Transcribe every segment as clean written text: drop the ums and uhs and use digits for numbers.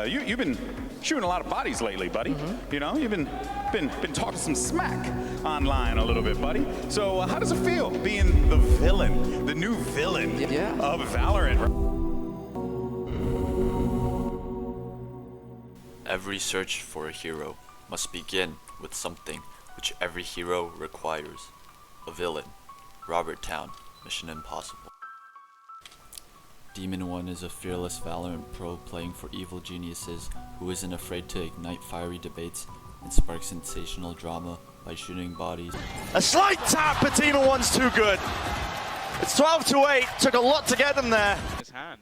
You've been shooting a lot of bodies lately, buddy. You know, you've been talking some smack online a little bit, buddy. So how does it feel being the villain, the new villain of Valorant? Every search for a hero must begin with something which every hero requires. A villain. Robert Town, Mission Impossible. Demon1 is a fearless Valorant pro playing for Evil Geniuses who isn't afraid to ignite fiery debates and spark sensational drama by shooting bodies. A slight tap, but Demon1's too good. It's 12-8, took a lot to get them there. His hand.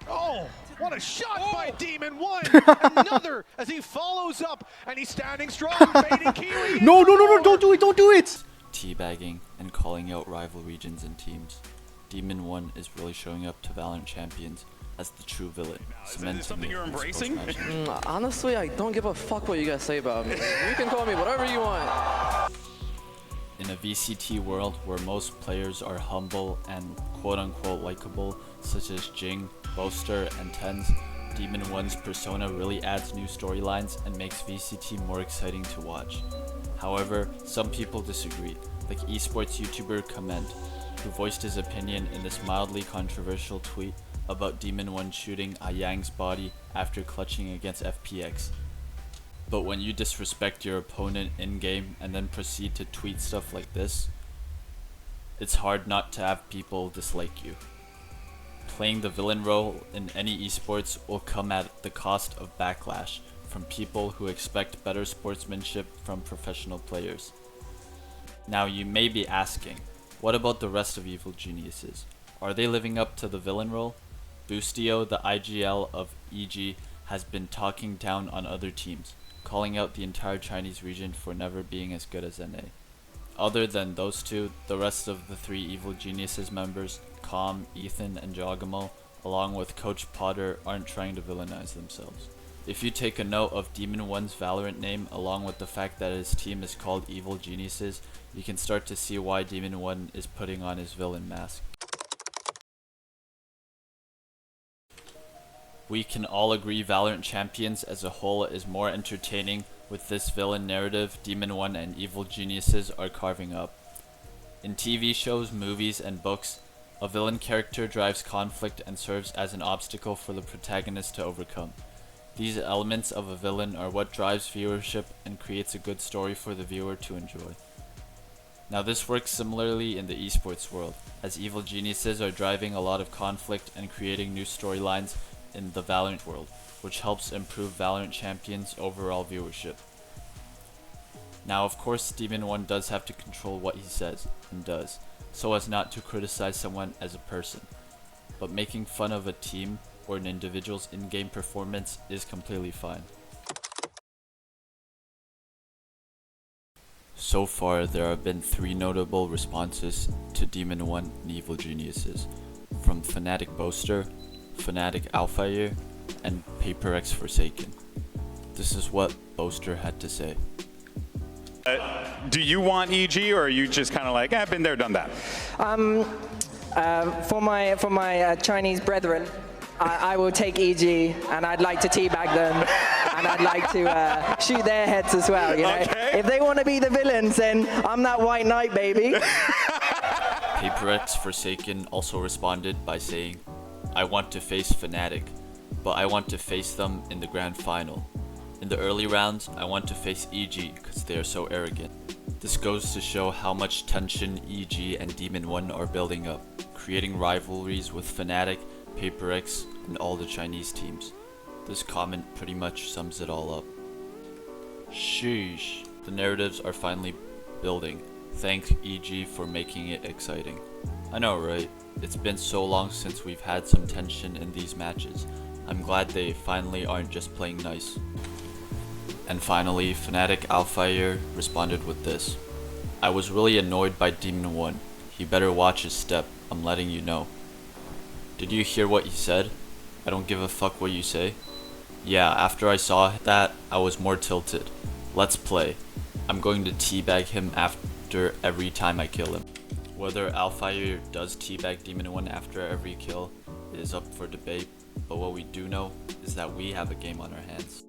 Oh, what a shot by Demon1! Another as he follows up, and he's standing strong, baiting Kiwi. No, don't do it! Teabagging and calling out rival regions and teams. Demon1 is really showing up to Valorant Champions as the true villain, cementing something you're embracing? Honestly, I don't give a fuck what you guys say about me. You can call me whatever you want. In a VCT world where most players are humble and quote-unquote likable, such as Jing, Boaster, and Tens, Demon1's persona really adds new storylines and makes VCT more exciting to watch. However, some people disagree, like esports YouTuber Comment, who voiced his opinion in this mildly controversial tweet about Demon1 shooting Ayang's body after clutching against FPX. But when you disrespect your opponent in-game and then proceed to tweet stuff like this, it's hard not to have people dislike you. Playing the villain role in any esports will come at the cost of backlash from people who expect better sportsmanship from professional players. Now you may be asking, what about the rest of Evil Geniuses? Are they living up to the villain role? Boostio, the IGL of EG, has been talking down on other teams, calling out the entire Chinese region for never being as good as NA. Other than those two, the rest of the three Evil Geniuses members, Calm, Ethan, and Jogamo, along with Coach Potter, aren't trying to villainize themselves. If you take a note of Demon1's Valorant name along with the fact that his team is called Evil Geniuses, you can start to see why Demon1 is putting on his villain mask. We can all agree Valorant Champions as a whole is more entertaining with this villain narrative Demon1 and Evil Geniuses are carving up. In TV shows, movies, and books, a villain character drives conflict and serves as an obstacle for the protagonist to overcome. These elements of a villain are what drives viewership and creates a good story for the viewer to enjoy. Now this works similarly in the esports world, as Evil Geniuses are driving a lot of conflict and creating new storylines in the Valorant world, which helps improve Valorant Champions' overall viewership. Now of course Demon1 does have to control what he says, and does, so as not to criticize someone as a person, but making fun of a team or an individual's in-game performance is completely fine. So far, there have been 3 notable responses to Demon1 and Evil Geniuses, from FNATIC Boaster, FNATIC Alphayear, and PaperX Forsaken. This is what Boaster had to say. Do you want EG, or are you just kind of like, been there, done that? For my Chinese brethren, I will take EG, and I'd like to teabag them, and I'd like to shoot their heads as well, you know? Okay. If they want to be the villains, then I'm that white knight, baby. PaperX Forsaken also responded by saying, I want to face FNATIC, but I want to face them in the grand final. In the early rounds, I want to face EG because they are so arrogant. This goes to show how much tension EG and Demon1 are building up, creating rivalries with FNATIC, PaperX, and all the Chinese teams. This comment pretty much sums it all up. Sheesh. The narratives are finally building. Thank EG for making it exciting. I know, right? It's been so long since we've had some tension in these matches. I'm glad they finally aren't just playing nice. And finally, FNATIC Alphayear responded with this. I was really annoyed by Demon1. He better watch his step, I'm letting you know. Did you hear what he said? I don't give a fuck what you say. Yeah, after I saw that, I was more tilted. Let's play. I'm going to teabag him after every time I kill him. Whether Alphayear does teabag Demon1 after every kill is up for debate, but what we do know is that we have a game on our hands.